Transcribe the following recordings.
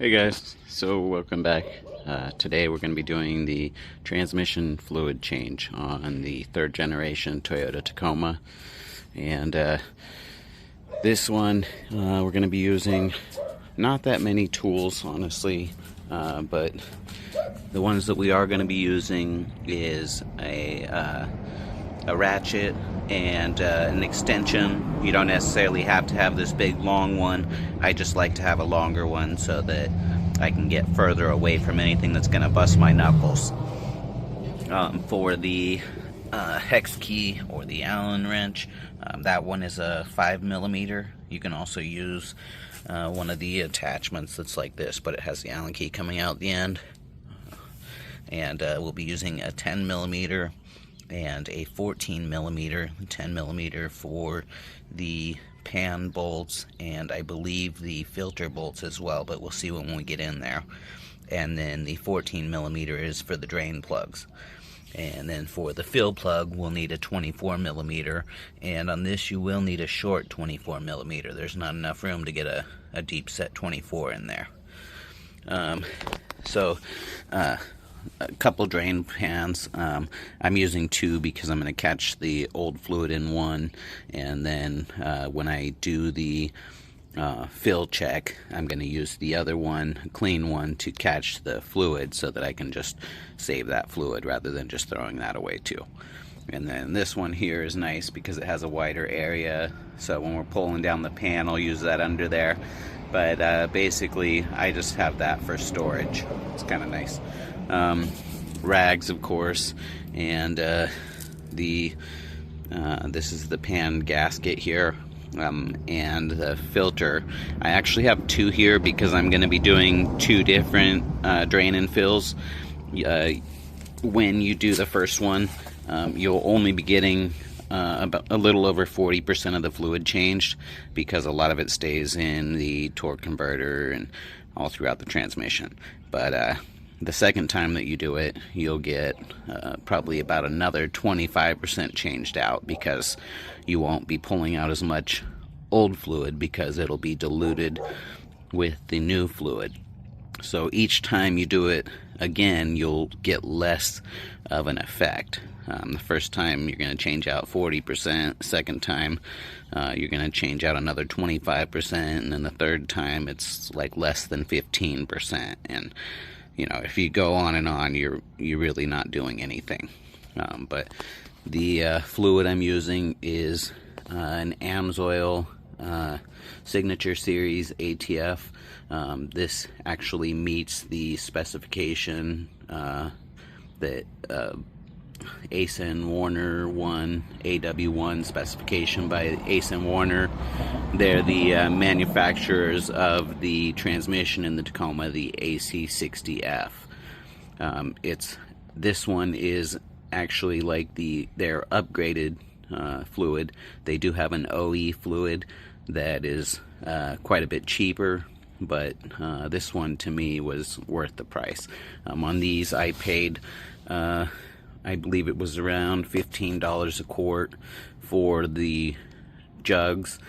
Hey guys, so welcome back. Today we're going to be doing the transmission fluid change on the third generation Toyota Tacoma. And this one we're going to be using not that many tools, honestly, but the ones that we are going to be using is a ratchet and an extension. You don't necessarily have to have this big long one. I just like to have a longer one so that I can get further away from anything that's going to bust my knuckles. For the hex key or the Allen wrench, that one is a 5mm. You can also use one of the attachments that's like this, but it has the Allen key coming out the end. And we'll be using a 10mm and a 14mm, 10mm for the pan bolts, and I believe the filter bolts as well, but we'll see when we get in there. And then the 14mm is for the drain plugs. And then for the fill plug, we'll need a 24mm, and on this you will need a short 24mm. There's not enough room to get a deep set 24 in there. A couple drain pans. I'm using two because I'm going to catch the old fluid in one, and then when I do the fill check, I'm going to use the other one, a clean one, to catch the fluid so that I can just save that fluid rather than just throwing that away too. And then this one here is nice because it has a wider area, so when we're pulling down the pan, I'll use that under there. But basically, I just have that for storage. It's kind of nice. Rags, of course, and this is the pan gasket here, and the filter. I actually have two here because I'm going to be doing two different drain and fills. When you do the first one, you'll only be getting about a little over 40% of the fluid changed because a lot of it stays in the torque converter and all throughout the transmission. But the second time that you do it, you'll get probably about another 25% changed out because you won't be pulling out as much old fluid because it'll be diluted with the new fluid. So each time you do it again, you'll get less of an effect. The first time you're going to change out 40%, second time you're going to change out another 25%, and then the third time it's like less than 15%. And you know, if you go on and on, you're really not doing anything. But the fluid I'm using is an AMSOIL Signature Series ATF. This actually meets the specification that Ace and Warner AW1 specification by Ace and Warner. They're the manufacturers of the transmission in the Tacoma, the AC60F. This one is actually like their upgraded fluid. They do have an OE fluid that is quite a bit cheaper, but this one to me was worth the price. On these I paid I believe it was around $15 a quart for the jugs,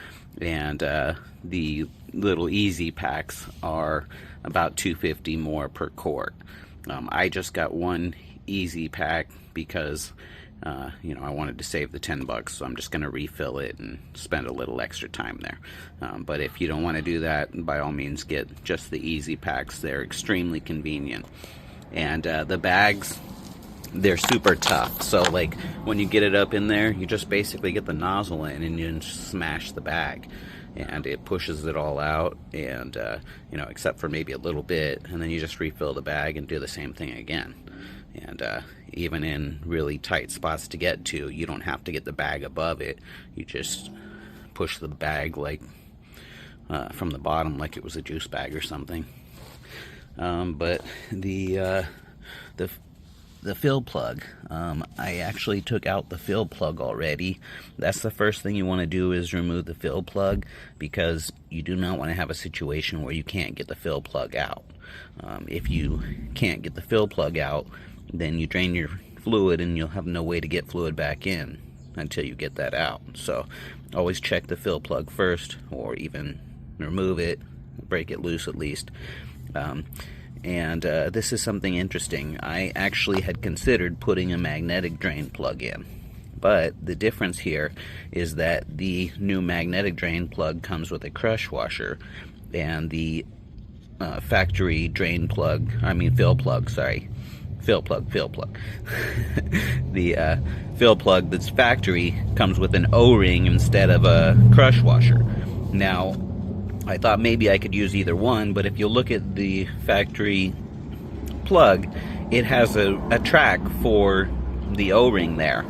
and the little easy packs are about $2.50 more per quart. I just got one easy pack because you know, I wanted to save the $10, so I'm just going to refill it and spend a little extra time there. But if you don't want to do that, by all means get just the easy packs. They're extremely convenient. And the bags, they're super tough. So like when you get it up in there, you just basically get the nozzle in and you just smash the bag, and it pushes it all out, and you know, except for maybe a little bit, and then you just refill the bag and do the same thing again. And even in really tight spots to get to, you don't have to get the bag above it. You just push the bag like from the bottom like it was a juice bag or something. But the fill plug, I actually took out the fill plug already. That's the first thing you want to do, is remove the fill plug, because you do not want to have a situation where you can't get the fill plug out. If you can't get the fill plug out, then you drain your fluid and you'll have no way to get fluid back in until you get that out. So always check the fill plug first, or even remove it, break it loose at least. This is something interesting. I actually had considered putting a magnetic drain plug in, but the difference here is that the new magnetic drain plug comes with a crush washer, and the factory drain plug, fill plug, the fill plug that's factory comes with an O-ring instead of a crush washer. Now, I thought maybe I could use either one, but if you look at the factory plug, it has a track for the O-ring there.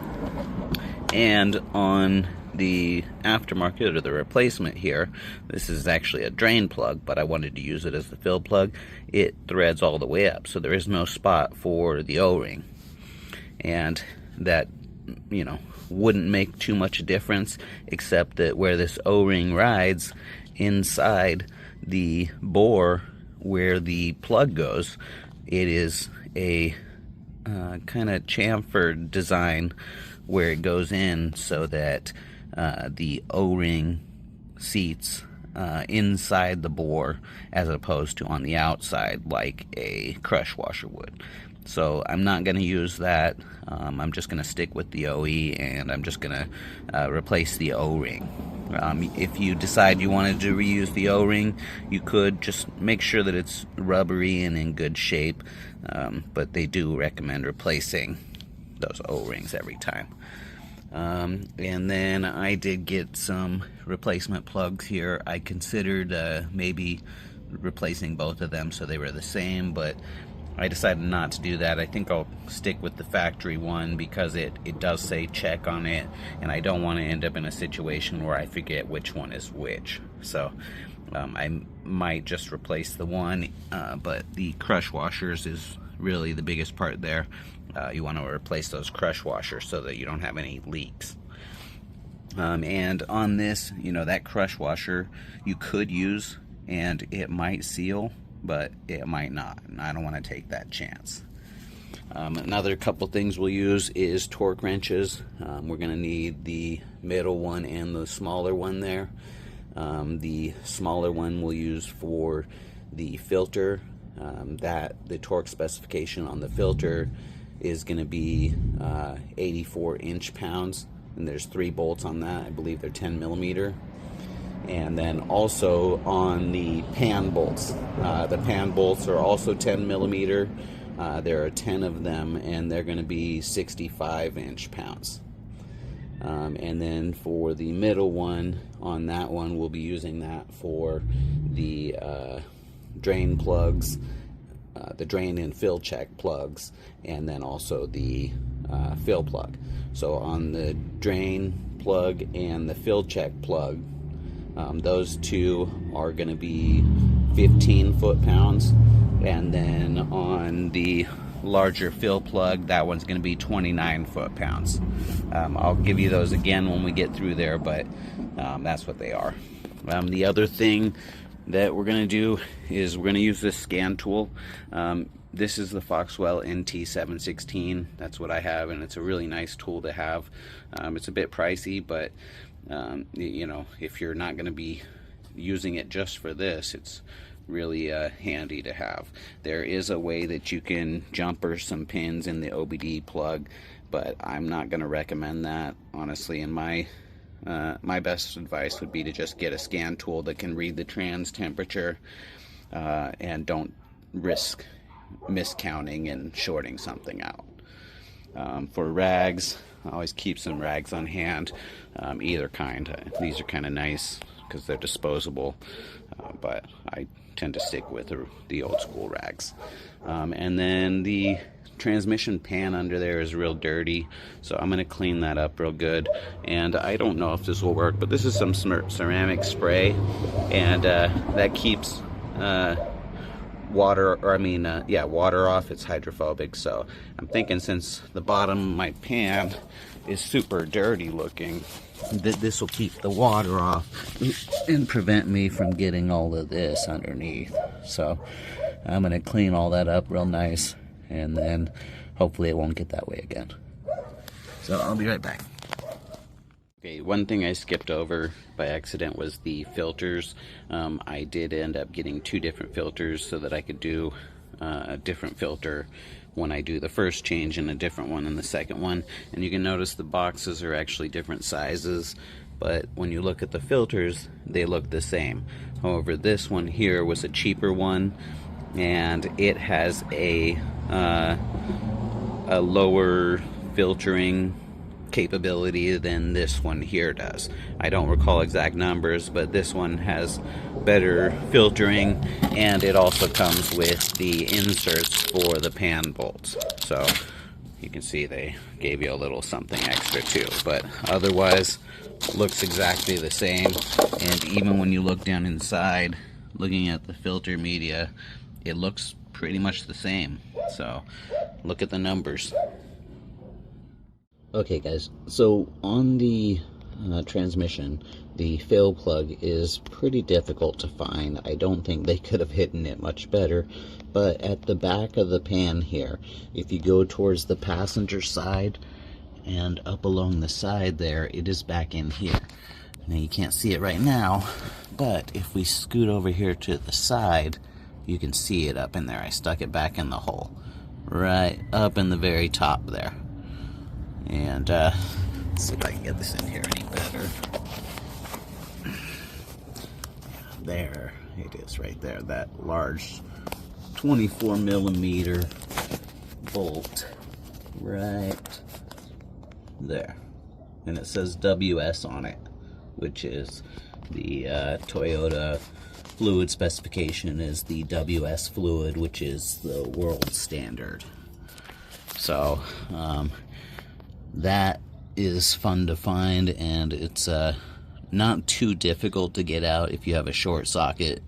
And on the aftermarket, or the replacement here, this is actually a drain plug, but I wanted to use it as the fill plug. It threads all the way up, so there is no spot for the O-ring. And that, wouldn't make too much a difference, except that where this O-ring rides, inside the bore where the plug goes, it is a kind of chamfered design where it goes in so that the O-ring seats inside the bore as opposed to on the outside like a crush washer would. So I'm not going to use that. I'm just going to stick with the OE, and I'm just going to replace the O-ring. If you decide you wanted to reuse the O-ring, you could. Just make sure that it's rubbery and in good shape, but they do recommend replacing those O-rings every time. And then I did get some replacement plugs here. I considered maybe replacing both of them so they were the same, but I decided not to do that. I think I'll stick with the factory one because it does say check on it, and I don't want to end up in a situation where I forget which one is which. So I might just replace the one, but the crush washers is really the biggest part there. You want to replace those crush washers so that you don't have any leaks. And on this, that crush washer you could use, and it might seal, but it might not, and I don't want to take that chance. Another couple things we'll use is torque wrenches. We're going to need the middle one and the smaller one there. The smaller one we'll use for the filter. The torque specification on the filter is going to be 84 inch-pounds, and there's 3 bolts on that. I believe they're 10 millimeter. And then also on the pan bolts. The pan bolts are also 10 millimeter. There are 10 of them, and they're going to be 65 inch-pounds. And then for the middle one, on that one, we'll be using that for the drain plugs, the drain and fill check plugs, and then also the fill plug. So on the drain plug and the fill check plug, those two are going to be 15 foot-pounds, and then on the larger fill plug, that one's going to be 29 foot-pounds. I'll give you those again when we get through there, but that's what they are. The other thing that we're going to do is we're going to use this scan tool. This is the Foxwell NT716. That's what I have, and it's a really nice tool to have. It's a bit pricey, but if you're not going to be using it just for this, it's really handy to have. There is a way that you can jumper some pins in the OBD plug, but I'm not going to recommend that, honestly. And my best advice would be to just get a scan tool that can read the trans temperature, and don't risk miscounting and shorting something out. For rags, I always keep some rags on hand, either kind. These are kind of nice because they're disposable, but I tend to stick with the old school rags. And then the transmission pan under there is real dirty, so I'm going to clean that up real good. And I don't know if this will work, but this is some ceramic spray, and that keeps water off. It's hydrophobic, so I'm thinking since the bottom of my pan is super dirty looking, that this will keep the water off and prevent me from getting all of this underneath. So I'm going to clean all that up real nice, and then hopefully it won't get that way again. So I'll be right back. Okay, one thing I skipped over by accident was the filters. I did end up getting two different filters so that I could do a different filter when I do the first change and a different one in the second one. And you can notice the boxes are actually different sizes, but when you look at the filters, they look the same. However, this one here was a cheaper one, and it has a lower filtering capability than this one here does. I don't recall exact numbers, but this one has better filtering, and it also comes with the inserts for the pan bolts. So you can see they gave you a little something extra too, but otherwise looks exactly the same. And even when you look down inside, looking at the filter media, it looks pretty much the same. So look at the numbers. Okay guys, so on the transmission, the fail plug is pretty difficult to find. I don't think they could have hidden it much better, but at the back of the pan here, if you go towards the passenger side and up along the side there, it is back in here. Now you can't see it right now, but if we scoot over here to the side, you can see it up in there. I stuck it back in the hole, right up in the very top there. And let's see if I can get this in here any better. There it is right there, that large 24 millimeter bolt right there. And it says WS on it, which is the Toyota fluid specification is the WS fluid, which is the world standard. So that is fun to find, and it's not too difficult to get out if you have a short socket.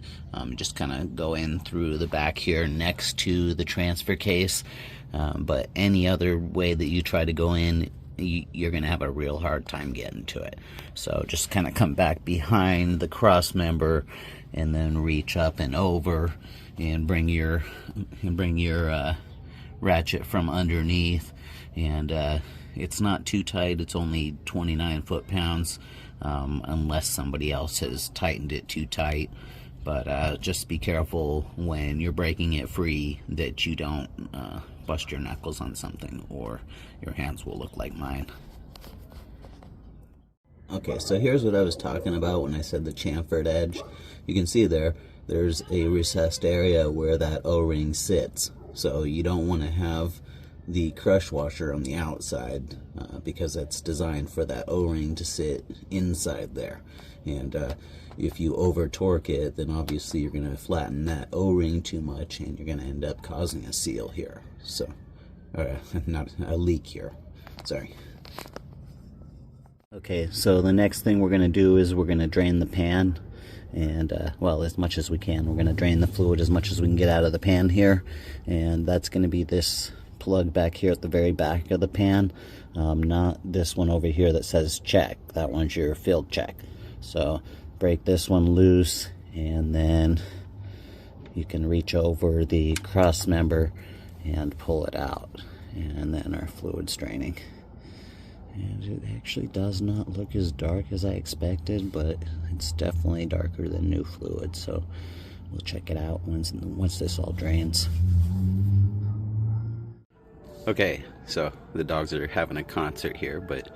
Just kind of go in through the back here next to the transfer case, but any other way that you try to go in, you're gonna have a real hard time getting to it. So just kind of come back behind the cross member and then reach up and over and bring your ratchet from underneath. And it's not too tight. It's only 29 foot-pounds, unless somebody else has tightened it too tight. But just be careful when you're breaking it free that you don't bust your knuckles on something, or your hands will look like mine. Okay, so here's what I was talking about when I said the chamfered edge. You can see there's a recessed area where that O-ring sits. So you don't want to have the crush washer on the outside because it's designed for that O-ring to sit inside there. And if you over torque it, then obviously you're going to flatten that O-ring too much, and you're going to end up causing a seal here. So, not a leak here. Sorry. Okay, so the next thing we're going to do is we're going to drain the pan. And well, as much as we can, we're going to drain the fluid as much as we can get out of the pan here. And that's going to be this plug back here at the very back of the pan, not this one over here that says check. That one's your field check. So break this one loose, and then you can reach over the cross member and pull it out, and then our fluid's draining. And it actually does not look as dark as I expected, but it's definitely darker than new fluid. So we'll check it out once this all drains. Okay, so the dogs are having a concert here, but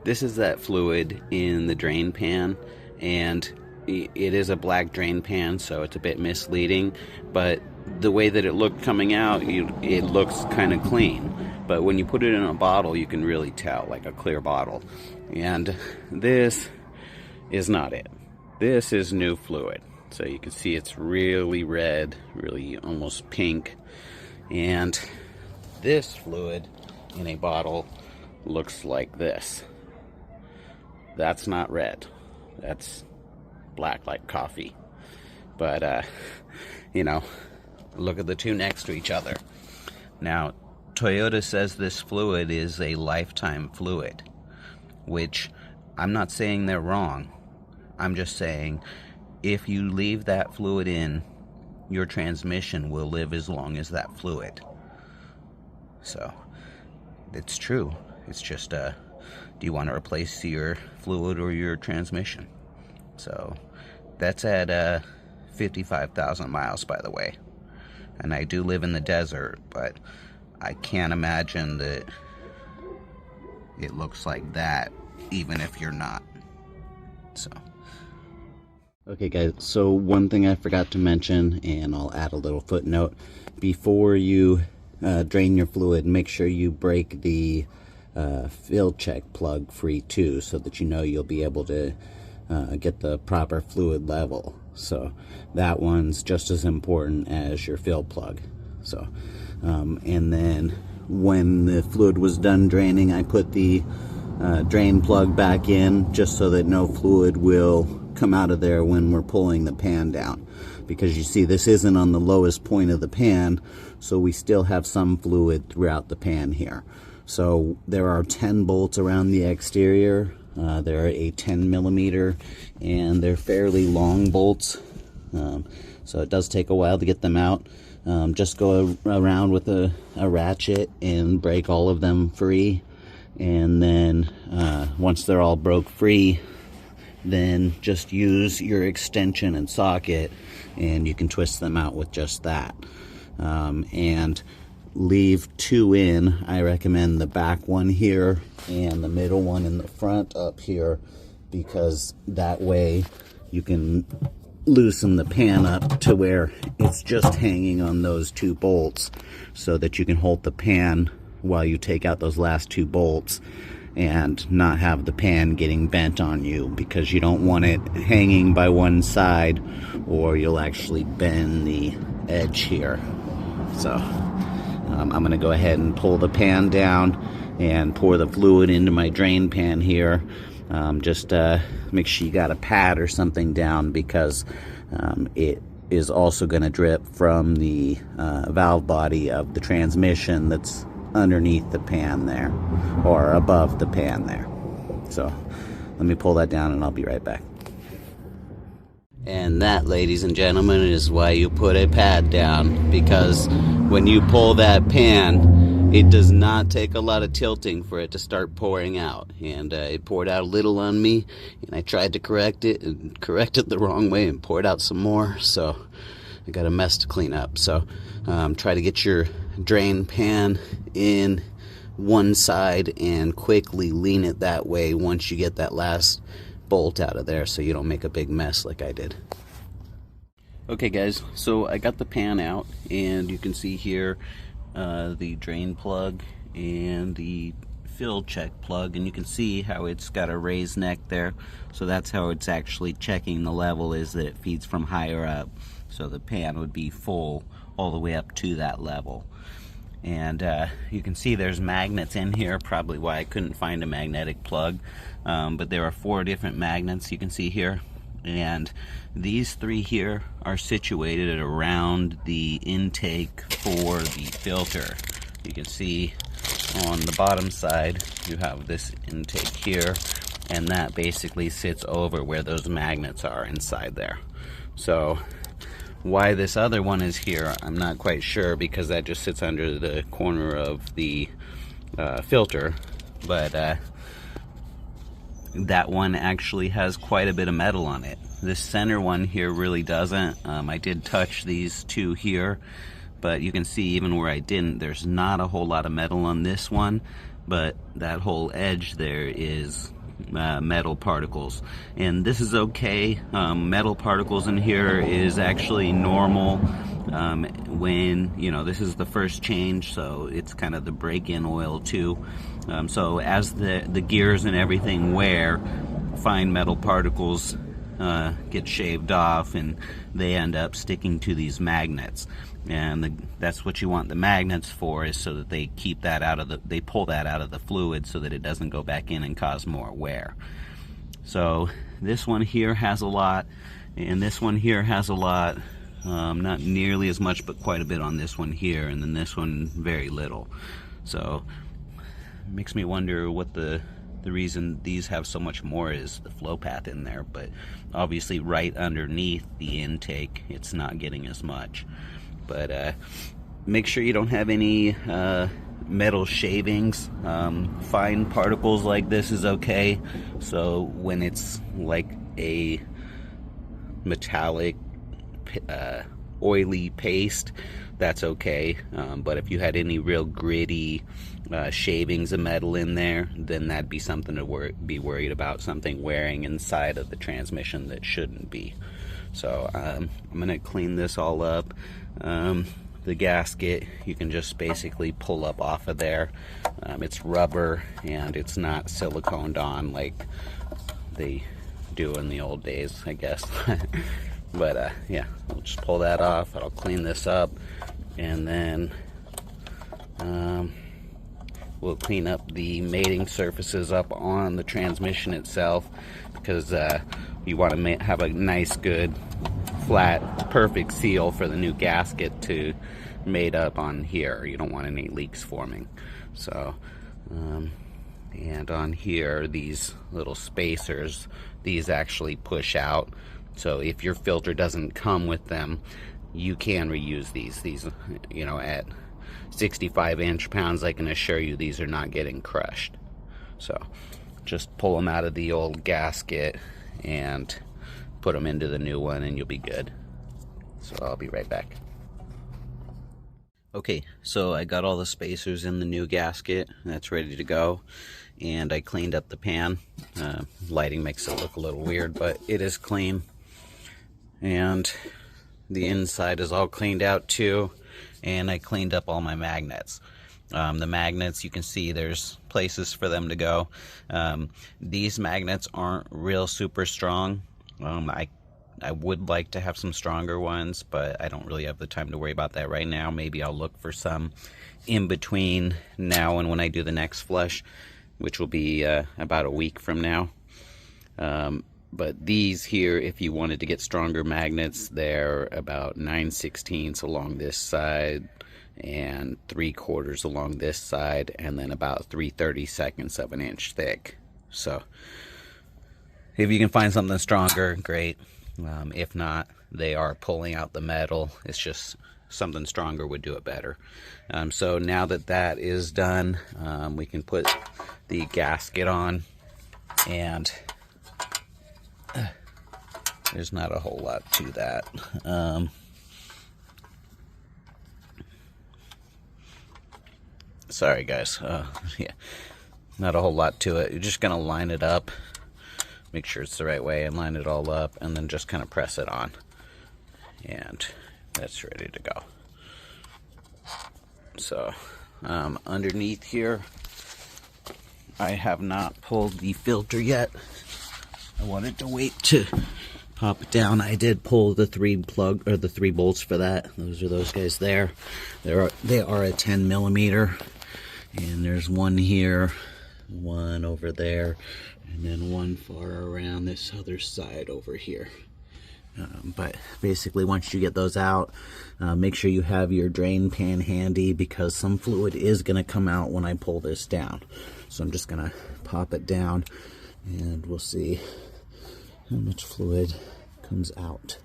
this is that fluid in the drain pan, and it is a black drain pan, so it's a bit misleading, but the way that it looked coming out, it looks kind of clean. But when you put it in a bottle, you can really tell, like a clear bottle. And this is not it. This is new fluid. So you can see it's really red, really almost pink. And this fluid in a bottle looks like this. That's not red. That's black like coffee. But, you know, look at the two next to each other. Now, Toyota says this fluid is a lifetime fluid, which I'm not saying they're wrong. I'm just saying if you leave that fluid in, your transmission will live as long as that fluid. So it's true. It's just do you want to replace your fluid or your transmission? So that's at 55,000 miles, by the way. And I do live in the desert, but I can't imagine that it looks like that, even if you're not. So. Okay guys, so one thing I forgot to mention, and I'll add a little footnote, before you drain your fluid, make sure you break the fill check plug free too, so that you know you'll be able to get the proper fluid level. So that one's just as important as your fill plug. So and then when the fluid was done draining, I put the drain plug back in, just so that no fluid will come out of there when we're pulling the pan down, because you see this isn't on the lowest point of the pan, so we still have some fluid throughout the pan here. So there are 10 bolts around the exterior. They're a 10 millimeter, and they're fairly long bolts, so it does take a while to get them out. Just go around with a ratchet and break all of them free, and then once they're all broke free, then just use your extension and socket, and you can twist them out with just that. And leave two in. I recommend the back one here and the middle one in the front up here, because that way you can loosen the pan up to where it's just hanging on those two bolts, so that you can hold the pan while you take out those last two bolts and not have the pan getting bent on you, because you don't want it hanging by one side or you'll actually bend the edge here. So I'm going to go ahead and pull the pan down and pour the fluid into my drain pan here. Just make sure you got a pad or something down, because it is also going to drip from the valve body of the transmission that's underneath the pan there, or above the pan there. So let me pull that down and I'll be right back. And that, ladies and gentlemen, is why you put a pad down, because when you pull that pan, it does not take a lot of tilting for it to start pouring out. And it poured out a little on me, and I tried to correct it, and corrected the wrong way and poured out some more. So I got a mess to clean up. So try to get your drain pan in one side and quickly lean it that way once you get that last bolt out of there, so you don't make a big mess like I did. Okay guys, so I got the pan out, and you can see here the drain plug and the fill check plug, and you can see how it's got a raised neck there. So that's how it's actually checking the level, is that it feeds from higher up, so the pan would be full all the way up to that level. And you can see there's magnets in here, probably why I couldn't find a magnetic plug, but there are 4 different magnets you can see here, and these 3 here are situated around the intake for the filter. You can see on the bottom side you have this intake here, and that basically sits over where those magnets are inside there. So why this other one is here, I'm not quite sure, because that just sits under the corner of the filter, but that one actually has quite a bit of metal on it. This center one here really doesn't. I did touch these 2 here, but you can see even where I didn't, there's not a whole lot of metal on this one, but that whole edge there is metal particles, and this is okay. Metal particles in here is actually normal when, you know, this is the first change, so it's kind of the break-in oil too. So as the gears and everything wear, fine metal particles get shaved off, and they end up sticking to these magnets. And that's what you want the magnets for, is so that they keep that out of the, they pull that out of the fluid so that it doesn't go back in and cause more wear. So this one here has a lot, and this one here has a lot. Not nearly as much, but quite a bit on this one here, and then this one very little. So it makes me wonder what the reason these have so much more is the flow path in there, but obviously right underneath the intake it's not getting as much. But make sure you don't have any metal shavings. Fine particles like this is okay. So when it's like a metallic oily paste, that's okay. But if you had any real gritty shavings of metal in there, then that'd be something to be worried about, something wearing inside of the transmission that shouldn't be. So I'm gonna clean this all up. The gasket, you can just basically pull up off of there. It's rubber and it's not siliconed on like they do in the old days, I guess. But yeah, we'll just pull that off. I'll clean this up, and then we'll clean up the mating surfaces up on the transmission itself, because you want to have a nice, good, flat, perfect seal for the new gasket to mate up on here. You don't want any leaks forming. So and on here, these little spacers, these actually push out. So if your filter doesn't come with them, you can reuse these, you know, at 65 inch-pounds, I can assure you these are not getting crushed. So just pull them out of the old gasket and put them into the new one and you'll be good. So I'll be right back. Okay, so I got all the spacers in the new gasket. That's ready to go. And I cleaned up the pan. Lighting makes it look a little weird, but it is clean. And the inside is all cleaned out too. And I cleaned up all my magnets. The magnets, you can see there's places for them to go. These magnets aren't real super strong. I would like to have some stronger ones, but I don't really have the time to worry about that right now. Maybe I'll look for some in between now and when I do the next flush, which will be about a week from now. But these here, if you wanted to get stronger magnets, they're about 9/16 along this side and 3/4 along this side, and then about 3/32 of an inch thick. So if you can find something stronger, great. If not, they are pulling out the metal. It's just something stronger would do it better. So now that that is done, we can put the gasket on, and there's not a whole lot to that. Sorry guys, yeah, not a whole lot to it. You're just gonna line it up, make sure it's the right way, and line it all up, and then just kind of press it on, and that's ready to go. So underneath here, I have not pulled the filter yet. I wanted to wait to pop it down. I did pull the three bolts for that. Those are those guys there. They are a 10mm, and there's one here, one over there, and then one far around this other side over here. But basically, once you get those out, make sure you have your drain pan handy, because some fluid is going to come out when I pull this down. So I'm just going to pop it down, and we'll see how much fluid comes out.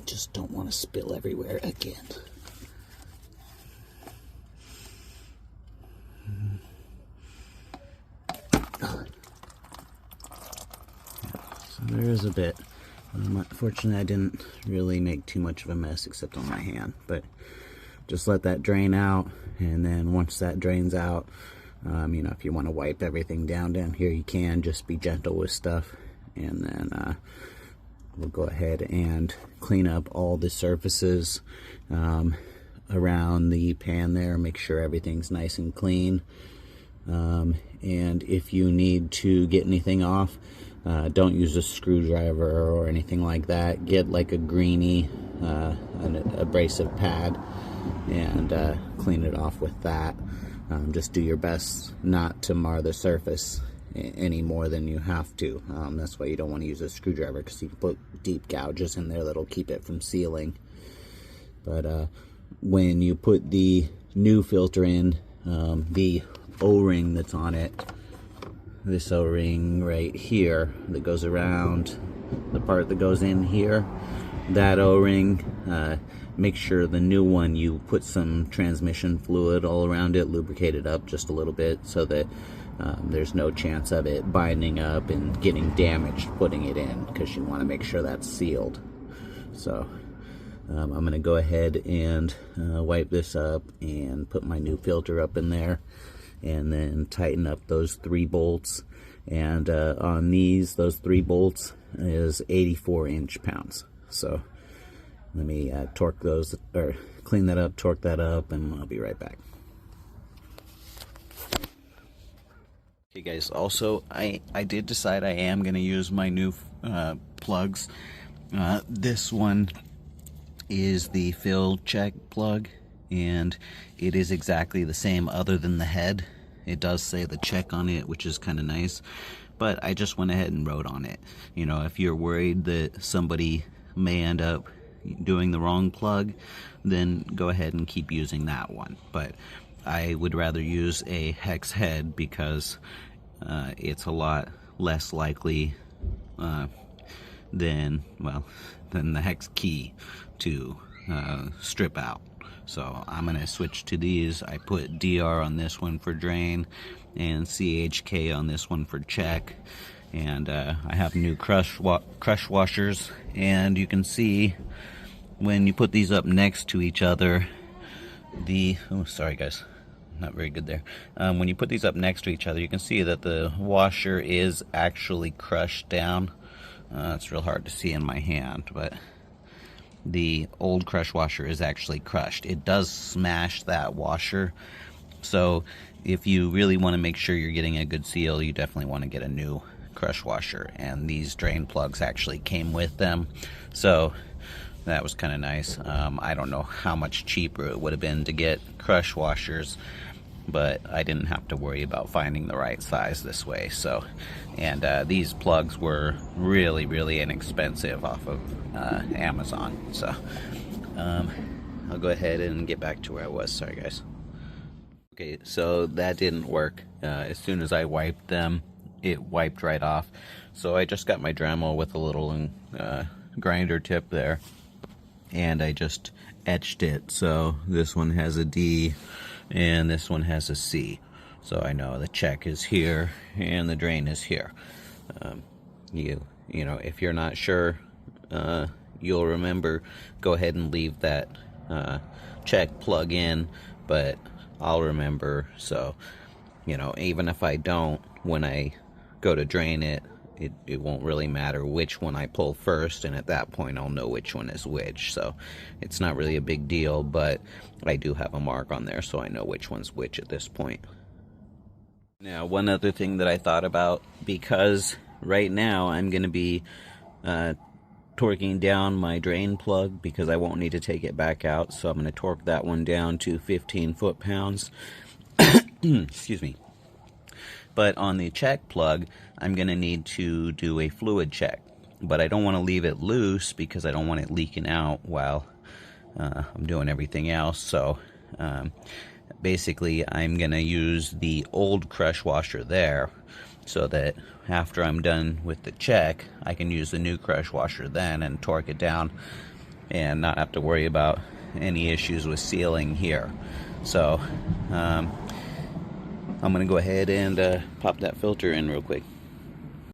Just don't want to spill everywhere again. So there is a bit. Fortunately, I didn't really make too much of a mess except on my hand, but just let that drain out, and then once that drains out, you know, if you want to wipe everything down here, you can. Just be gentle with stuff, and then we'll go ahead and clean up all the surfaces around the pan there. Make sure everything's nice and clean, and if you need to get anything off, don't use a screwdriver or anything like that. Get like a greenie, an abrasive pad, and clean it off with that. Just do your best not to mar the surface any more than you have to. That's why you don't want to use a screwdriver, because you can put deep gouges in there that'll keep it from sealing. But when you put the new filter in, the O-ring that's on it, this O-ring right here that goes around the part that goes in here, that O-ring, make sure the new one you put some transmission fluid all around it, lubricate it up just a little bit so that there's no chance of it binding up and getting damaged putting it in, because you want to make sure that's sealed. So I'm going to go ahead and wipe this up and put my new filter up in there, and then tighten up those 3 bolts. And on those 3 bolts is 84 inch-pounds. So let me torque those, or clean that up, torque that up, and I'll be right back. Okay guys, also I did decide I am going to use my new plugs. This one is the fill check plug, and it is exactly the same other than the head. It does say the check on it, which is kind of nice, but I just went ahead and wrote on it. You know, if you're worried that somebody may end up doing the wrong plug, then go ahead and keep using that one. But I would rather use a hex head because it's a lot less likely than the hex key to strip out. So I'm going to switch to these. I put DR on this one for drain and CHK on this one for check. And I have new crush washers, and you can see when you put these up next to each other, oh sorry guys, not very good there. When you put these up next to each other, you can see that the washer is actually crushed down. It's real hard to see in my hand, but the old crush washer is actually crushed. It does smash that washer, so if you really want to make sure you're getting a good seal, you definitely want to get a new crush washer, and these drain plugs actually came with them, so that was kind of nice. I don't know how much cheaper it would have been to get crush washers, but I didn't have to worry about finding the right size this way. So, and these plugs were really inexpensive off of Amazon. So I'll go ahead and get back to where I was. Sorry guys. Okay, so that didn't work. As soon as I wiped them, it wiped right off. So I just got my Dremel with a little grinder tip there, and I just etched it. So this one has a D and this one has a C. So I know the check is here and the drain is here. You know, if you're not sure, you'll remember, go ahead and leave that check plug in, but I'll remember. So, you know, even if I don't, when I go to drain it, it won't really matter which one I pull first, and at that point I'll know which one is which. So it's not really a big deal, but I do have a mark on there so I know which one's which at this point. Now, one other thing that I thought about, because right now I'm going to be torquing down my drain plug because I won't need to take it back out, so I'm going to torque that one down to 15 foot-pounds. Excuse me. But on the check plug, I'm going to need to do a fluid check. But I don't want to leave it loose because I don't want it leaking out while I'm doing everything else. So basically, I'm going to use the old crush washer there so that after I'm done with the check, I can use the new crush washer then and torque it down and not have to worry about any issues with sealing here. So I'm going to go ahead and pop that filter in real quick.